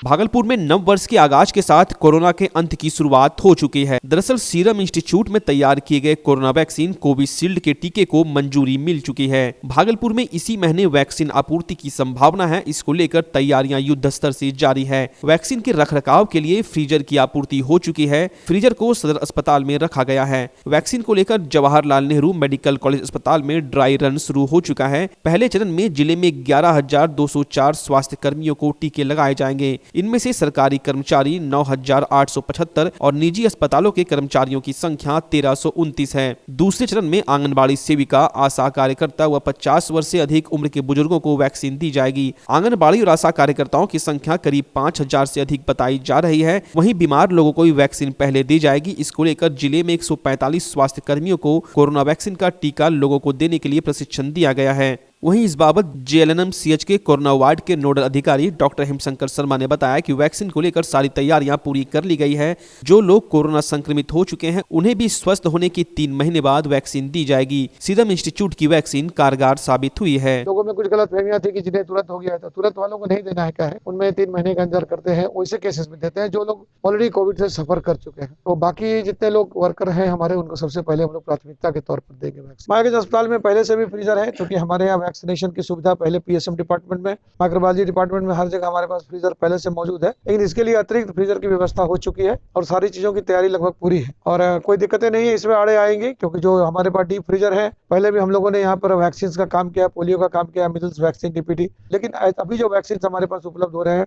भागलपुर में नव वर्ष के आगाज के साथ कोरोना के अंत की शुरुआत हो चुकी है। दरअसल सीरम इंस्टीट्यूट में तैयार किए गए कोरोना वैक्सीन कोविशील्ड के टीके को मंजूरी मिल चुकी है। भागलपुर में इसी महीने वैक्सीन आपूर्ति की संभावना है। इसको लेकर तैयारियां युद्ध स्तर से जारी है। वैक्सीन के रखरखाव के लिए फ्रीजर की आपूर्ति हो चुकी है। फ्रीजर को सदर अस्पताल में रखा गया है। वैक्सीन को लेकर जवाहरलाल नेहरू मेडिकल कॉलेज अस्पताल में ड्राई रन शुरू हो चुका है। पहले चरण में जिले में 11,204 स्वास्थ्य कर्मियों को टीके लगाए जाएंगे। इनमें से सरकारी कर्मचारी 9,875 और निजी अस्पतालों के कर्मचारियों की संख्या 1,329 है। दूसरे चरण में आंगनबाड़ी सेविका, आशा कार्यकर्ता व 50 वर्ष से अधिक उम्र के बुजुर्गों को वैक्सीन दी जाएगी। आंगनबाड़ी और आशा कार्यकर्ताओं की संख्या करीब 5,000 से अधिक बताई जा रही है। वहीं बीमार लोगों को भी वैक्सीन पहले दी जाएगी। इसको लेकर जिले में 145 स्वास्थ्य कर्मियों को कोरोना वैक्सीन का टीका लोगों को देने के लिए प्रशिक्षण दिया गया है। वहीं इस बाबत JLNM-CH के कोरोना वार्ड के नोडल अधिकारी डॉक्टर हिमशंकर शर्मा ने बताया कि वैक्सीन को लेकर सारी तैयारियां पूरी कर ली गई है। जो लोग कोरोना संक्रमित हो चुके हैं उन्हें भी स्वस्थ होने की 3 महीने बाद वैक्सीन दी जाएगी। सीरम इंस्टीट्यूट की वैक्सीन कारगर साबित हुई है। लोगों में कुछ गलतफहमियां थी कि जिन्हें तुरंत हो गया था, तुरंत वालों को नहीं देना है क्या है, उनमें 3 महीने का इंतजार करते हैं। वैसे केसेस में देते हैं जो लोग ऑलरेडी कोविड से सफर कर चुके हैं। तो बाकी जितने लोग वर्कर हैं हमारे, उनको सबसे पहले हम लोग प्राथमिकता के तौर पर देंगे वैक्सीन। मायागंज अस्पताल में पहले से भी फ्रीजर है, क्योंकि हमारे यहाँ वैक्सीनेशन की सुविधा पहले PSM डिपार्टमेंट में, माइक्रोबायोलॉजी डिपार्टमेंट में, हर जगह हमारे पास फ्रीजर पहले से मौजूद है। लेकिन इसके लिए अतिरिक्त फ्रीजर की व्यवस्था हो चुकी है और सारी चीजों की तैयारी लगभग पूरी है और कोई दिक्कतें नहीं है इसमें आड़े आएंगे, क्योंकि जो हमारे पास डीप फ्रीजर है, पहले भी हम लोगों ने यहाँ पर वैक्सीन का काम किया, पोलियो का काम किया, मिजल्स वैक्सीन, DPT। लेकिन अभी जो वैक्सीन हमारे पास उपलब्ध हो रहे हैं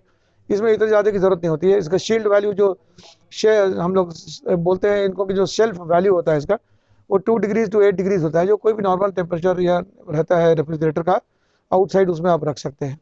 इसमें इतनी ज्यादा की जरूरत नहीं होती है। इसका शील्ड वैल्यू जो हम लोग बोलते हैं इनको कि जो शेल्फ वैल्यू होता है इसका, वो 2 डिग्री to 8 डिग्री होता है। जो कोई भी नॉर्मल टेम्परेचर या रहता है रेफ्रिजरेटर का आउटसाइड, उसमें आप रख सकते हैं।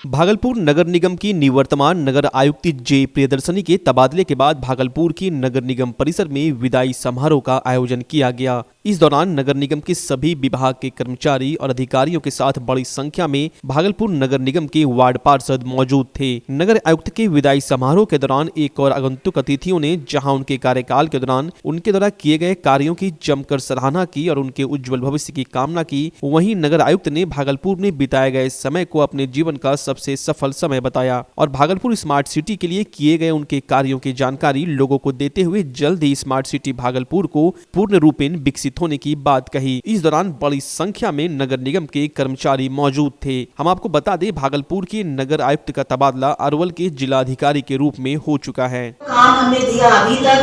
भागलपुर नगर निगम की निवर्तमान नगर आयुक्त J प्रियदर्शनी के तबादले के बाद भागलपुर की नगर निगम परिसर में विदाई समारोह का आयोजन किया गया। इस दौरान नगर निगम के सभी विभाग के कर्मचारी और अधिकारियों के साथ बड़ी संख्या में भागलपुर नगर निगम के वार्ड पार्षद मौजूद थे। नगर आयुक्त के विदाई समारोह के दौरान एक और आगंतुक अतिथियों ने जहां उनके कार्यकाल के दौरान उनके द्वारा किए गए कार्यों की जमकर सराहना की और उनके उज्जवल भविष्य की कामना की, वहीं नगर आयुक्त ने भागलपुर में बिताए गए समय को अपने जीवन का सबसे सफल समय बताया और भागलपुर स्मार्ट सिटी के लिए किए गए उनके कार्यों की जानकारी लोगों को देते हुए जल्द ही स्मार्ट सिटी भागलपुर को पूर्ण रूपेण विकसित होने की बात कही। इस दौरान बड़ी संख्या में नगर निगम के कर्मचारी मौजूद थे। हम आपको बता दें, भागलपुर के नगर आयुक्त का तबादला अरवल के जिलाधिकारी के रूप में हो चुका है। काम हमने दिया अभी तक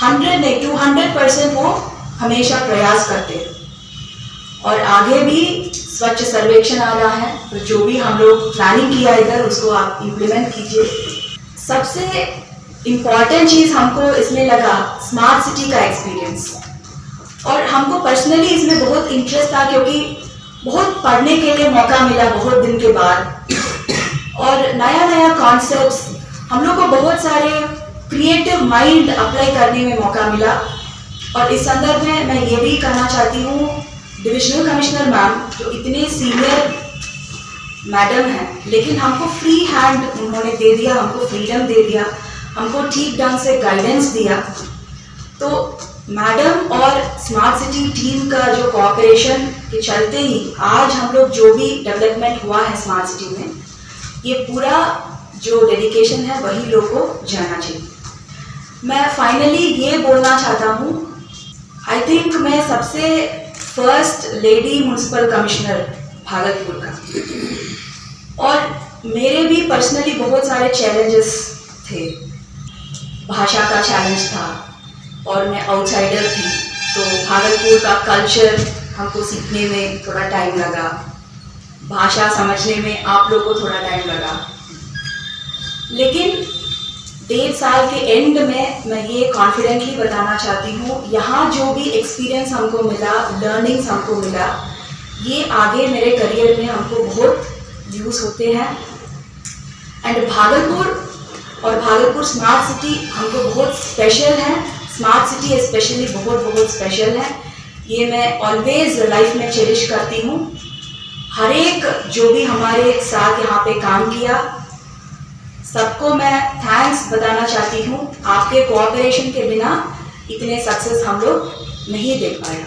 200% वो हमेशा प्रयास करते और आगे भी स्वच्छ सर्वेक्षण आ रहा है, तो जो भी हम लोग प्लानिंग किया इधर उसको आप इम्प्लीमेंट कीजिए। सबसे इम्पोर्टेंट चीज हमको इसमें लगा स्मार्ट सिटी का एक्सपीरियंस, और हमको पर्सनली इसमें बहुत इंटरेस्ट था क्योंकि बहुत पढ़ने के लिए मौका मिला बहुत दिन के बाद और नया नया कॉन्सेप्ट्स, हम लोग को बहुत सारे क्रिएटिव माइंड अप्लाई करने में मौका मिला। और इस संदर्भ में मैं ये भी कहना चाहती हूँ, डिविजनल कमिश्नर मैम जो इतने सीनियर मैडम हैं, लेकिन हमको फ्री हैंड उन्होंने दे दिया, हमको फ्रीडम दे दिया, हमको ठीक ढंग से गाइडेंस दिया। तो मैडम और स्मार्ट सिटी टीम का जो कोऑपरेशन के चलते ही आज हम लोग जो भी डेवलपमेंट हुआ है स्मार्ट सिटी में, ये पूरा जो डेडिकेशन है वही लोग को जाना चाहिए। मैं फाइनली ये बोलना चाहता हूँ, आई थिंक मैं सबसे first lady municipal commissioner Bhagalpur का, और मेरे भी पर्सनली बहुत सारे चैलेंजेस थे। भाषा का चैलेंज था और मैं आउटसाइडर थी, तो भागलपुर का कल्चर हमको सीखने में थोड़ा टाइम लगा, भाषा समझने में आप लोग को थोड़ा टाइम लगा। लेकिन 1.5 साल के एंड में मैं ये कॉन्फिडेंटली बताना चाहती हूँ, यहाँ जो भी एक्सपीरियंस हमको मिला, लर्निंग्स हमको मिला, ये आगे मेरे करियर में हमको बहुत यूज़ होते हैं। एंड भागलपुर और भागलपुर स्मार्ट सिटी हमको बहुत स्पेशल है, स्मार्ट सिटी स्पेशली बहुत बहुत स्पेशल है। ये मैं ऑलवेज लाइफ में चेरिश करती हूँ। हर एक जो भी हमारे साथ यहाँ पे काम किया, सबको मैं थैंक्स बताना चाहती हूँ। आपके कोऑपरेशन के बिना इतने सक्सेस हम लोग नहीं देख पाए।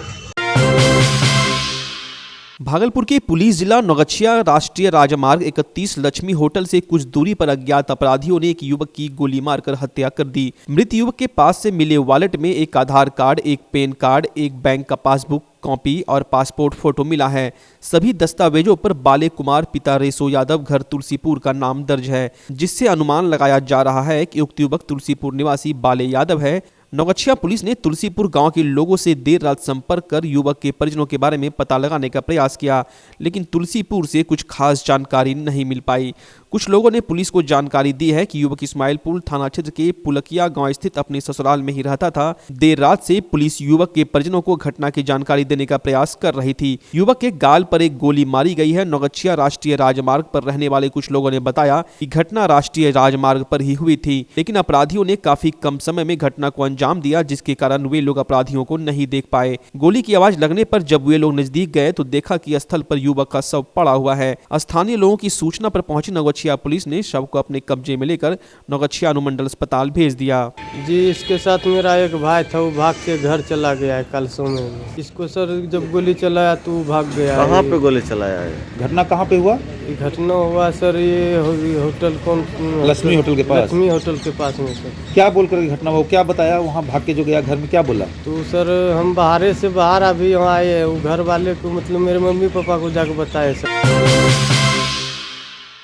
भागलपुर के पुलिस जिला नौगछिया राष्ट्रीय राजमार्ग 31 लक्ष्मी होटल से कुछ दूरी पर अज्ञात अपराधियों ने एक युवक की गोली मारकर हत्या कर दी। मृत युवक के पास से मिले वॉलेट में एक आधार कार्ड, एक पैन कार्ड, एक बैंक का पासबुक कॉपी और पासपोर्ट फोटो मिला है। सभी दस्तावेजों पर बाले कुमार पिता रेसो यादव घर तुलसीपुर का नाम दर्ज है, जिससे अनुमान लगाया जा रहा है कि उक्त युवक तुलसीपुर निवासी बाले यादव है। नौगछिया पुलिस ने तुलसीपुर गांव के लोगों से देर रात संपर्क कर युवक के परिजनों के बारे में पता लगाने का प्रयास किया, लेकिन तुलसीपुर से कुछ खास जानकारी नहीं मिल पाई। कुछ लोगों ने पुलिस को जानकारी दी है कि युवक इस्माइलपुर थाना क्षेत्र के पुलकिया गांव स्थित अपने ससुराल में ही रहता था। देर रात से पुलिस युवक के परिजनों को घटना की जानकारी देने का प्रयास कर रही थी। युवक के गाल पर एक गोली मारी गई है। नौगछिया राष्ट्रीय राजमार्ग पर रहने वाले कुछ लोगों ने बताया कि घटना राष्ट्रीय राजमार्ग पर ही हुई थी, लेकिन अपराधियों ने काफी कम समय में घटना को अंजाम दिया, जिसके कारण वे लोग अपराधियों को नहीं देख पाए। गोली की आवाज लगने पर जब वे लोग नजदीक गए तो देखा कि स्थल पर युवक का शव पड़ा हुआ है। स्थानीय लोगों की सूचना पर पहुंची नौगछिया पुलिस ने शव को अपने कब्जे में लेकर नौगछिया अनुमंडल अस्पताल भेज दिया। जी, इसके साथ मेरा एक भाई था, वो भाग के घर चला गया है कल सुबह में। इसको सर जब गोली चलाया तो वो भाग गया। कहाँ पे गोली चलाया है? घटना कहाँ पे हुआ? घटना हुआ सर ये होटल कौन, लक्ष्मी होटल के पास। लक्ष्मी होटल के पास में सर। क्या बोल कर घटना हुआ, क्या बताया? वहाँ भाग के जो गया घर में क्या बोला? तो सर हम बाहर अभी वहाँ आए हैं, वो घर वाले को मतलब मेरे मम्मी पापा को जाकर बताए सर।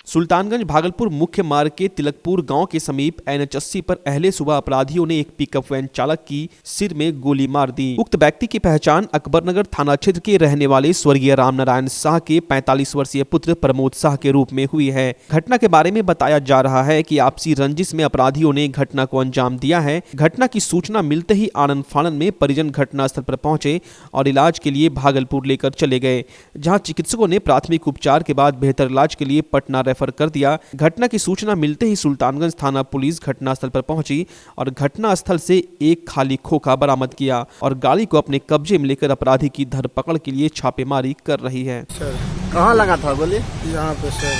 सुल्तानगंज भागलपुर मुख्य मार्ग के तिलकपुर गांव के समीप NH80 पर अहले सुबह अपराधियों ने एक पिकअप वैन चालक की सिर में गोली मार दी। उक्त व्यक्ति की पहचान अकबरनगर थाना क्षेत्र के रहने वाले स्वर्गीय रामनारायण शाह के 45 वर्षीय पुत्र प्रमोद शाह के रूप में हुई है। घटना के बारे में बताया जा रहा है कि आपसी रंजिश में अपराधियों ने घटना को अंजाम दिया है। घटना की सूचना मिलते ही आनन फानन में परिजन घटनास्थल पर पहुंचे और इलाज के लिए भागलपुर लेकर चले गए, जहाँ चिकित्सकों ने प्राथमिक उपचार के बाद बेहतर इलाज के लिए पटना रेफर कर दिया। घटना की सूचना मिलते ही सुल्तानगंज थाना पुलिस घटनास्थल पर पहुंची और घटनास्थल से एक खाली खोखा बरामद किया और गाड़ी को अपने कब्जे में लेकर अपराधी की धरपकड़ के लिए छापेमारी कर रही है। कहाँ लगा था गोली? यहाँ पे सर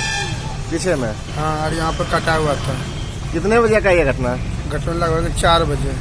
पीछे में। हाँ, और यहाँ पे कटा हुआ था। कितने बजे का ये घटना? लगभग 4 बजे।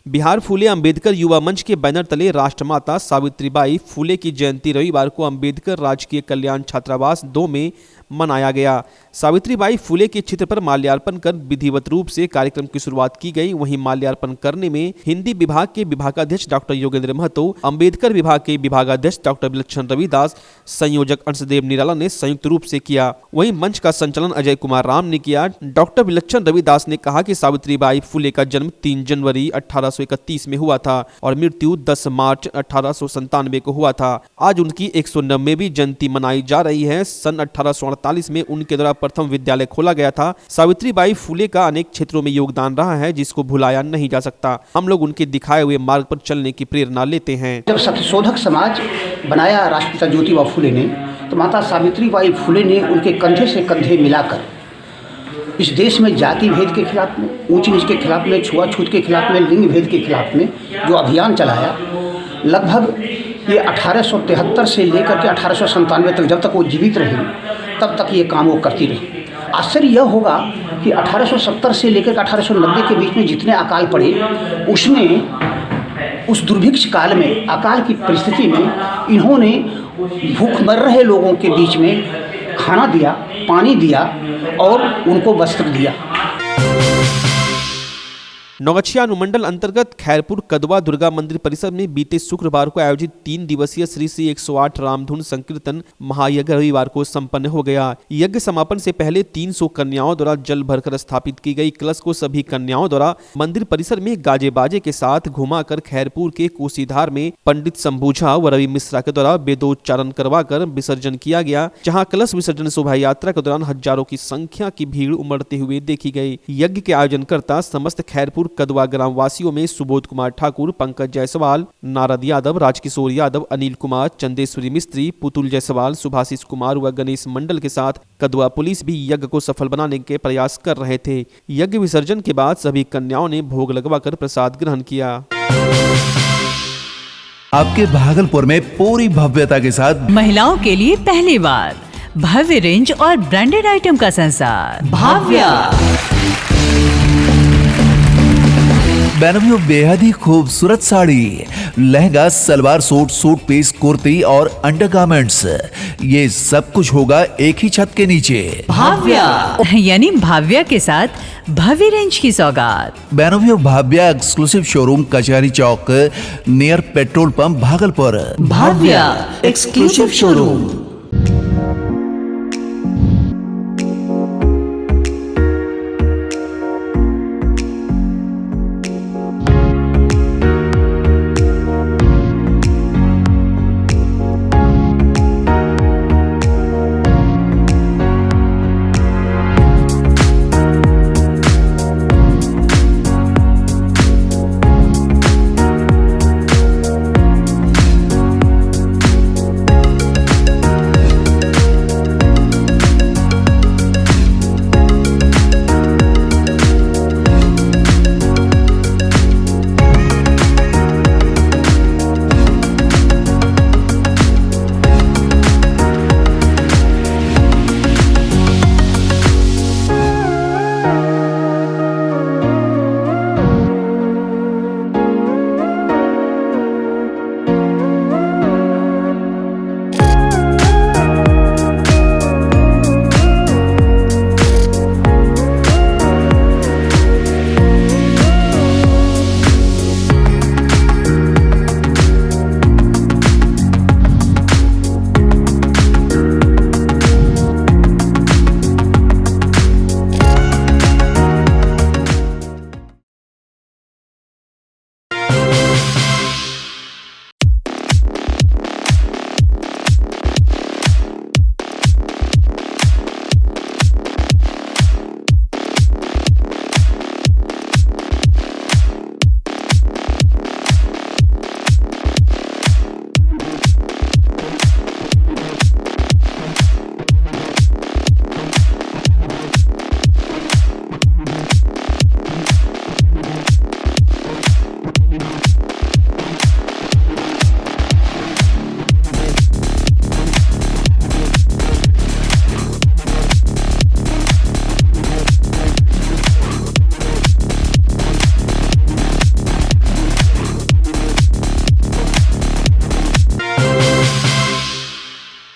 बिहार फूले अंबेडकर युवा मंच के बैनर तले राष्ट्रमाता सावित्रीबाई फूले की जयंती रविवार को अंबेडकर राजकीय कल्याण छात्रावास 2 में मनाया गया। सावित्रीबाई फूले के चित्र पर माल्यार्पण कर विधिवत रूप से कार्यक्रम की शुरुआत की गई। वहीं माल्यार्पण करने में हिंदी विभाग के विभागाध्यक्ष डॉक्टर योगेंद्र महतो, अंबेडकर विभाग के विभागाध्यक्ष डॉक्टर विलक्षण रविदास, संयोजक अंशदेव निराला ने संयुक्त रूप से किया। वहीं मंच का संचालन अजय कुमार राम ने किया। डॉक्टर विलक्षण रविदास ने कहा कि सावित्रीबाई फूले का जन्म 3 जनवरी 1831 में हुआ था और मृत्यु 10 मार्च 1897 को हुआ था। आज उनकी 190वीं जयंती मनाई जा रही है। सन 1848 में उनके द्वारा प्रथम विद्यालय खोला गया था। सावित्रीबाई फूले का अनेक क्षेत्रों में योगदान रहा है, जिसको भुलाया नहीं जा सकता। हम लोग उनके दिखाए हुए मार्ग पर चलने की प्रेरणा लेते हैं। जब सत्यशोधक समाज बनाया राष्ट्रपिता ज्योतिबा फूले ने, तो माता सावित्रीबाई फूले ने उनके कंधे से कंधे मिलाकर इस देश में जाति भेद के खिलाफ में, ऊंच नीच के खिलाफ में, छुआछूत के खिलाफ में, लिंग भेद के खिलाफ में जो अभियान चलाया, लगभग ये 1873 से लेकर के 1897 तक, जब तक वो जीवित रही तब तक ये काम वो करती रही। आश्चर्य यह होगा कि 1870 से लेकर 1890 के बीच में जितने अकाल पड़े, उसमें उस दुर्भिक्ष काल में, अकाल की परिस्थिति में इन्होंने भूख मर रहे लोगों के बीच में खाना दिया, पानी दिया और उनको वस्त्र दिया। नौगछिया अनुमंडल अंतर्गत खैरपुर कदवा दुर्गा मंदिर परिसर में बीते शुक्रवार को आयोजित 3 दिवसीय श्री 108 रामधुन संकीर्तन महायज्ञ रविवार को संपन्न हो गया। यज्ञ समापन से पहले 300 कन्याओं द्वारा जल भरकर स्थापित की गई कलश को सभी कन्याओं द्वारा मंदिर परिसर में गाजे बाजे के साथ घुमाकर खैरपुर के कोसीधार में पंडित शंभू झा व रवि मिश्रा के द्वारा वेदोच्चारण करवाकर विसर्जन किया गया, जहाँ कलश विसर्जन शोभा यात्रा के दौरान हजारों की संख्या की भीड़ उमड़ते हुए देखी गई। यज्ञ के आयोजनकर्ता समस्त खैरपुर कदवा ग्राम वासियों में सुबोध कुमार ठाकुर, पंकज जायसवाल, नारद यादव, राजकिशोर यादव, अनिल कुमार, चंदेश्वरी मिस्त्री, पुतुल जायसवाल, सुभाषिस कुमार व गणेश मंडल के साथ कदवा पुलिस भी यज्ञ को सफल बनाने के प्रयास कर रहे थे। यज्ञ विसर्जन के बाद सभी कन्याओं ने भोग लगवाकर प्रसाद ग्रहण किया। आपके भागलपुर में पूरी भव्यता के साथ महिलाओं के लिए पहली बार भव्य रेंज और ब्रांडेड आइटम का संसार भाव्या। बैनवियो बेहद ही खूबसूरत sari, lehenga, salwar suit, suit piece, kurti और अंडरगारमेंट्स, ये सब कुछ होगा एक ही छत के नीचे। भाव्या यानी भाव्या के साथ भव्य रेंज की सौगात। बैनवियो Bhavya exclusive showroom Kachahari Chowk near petrol pump Bhagalpur. Bhavya exclusive showroom.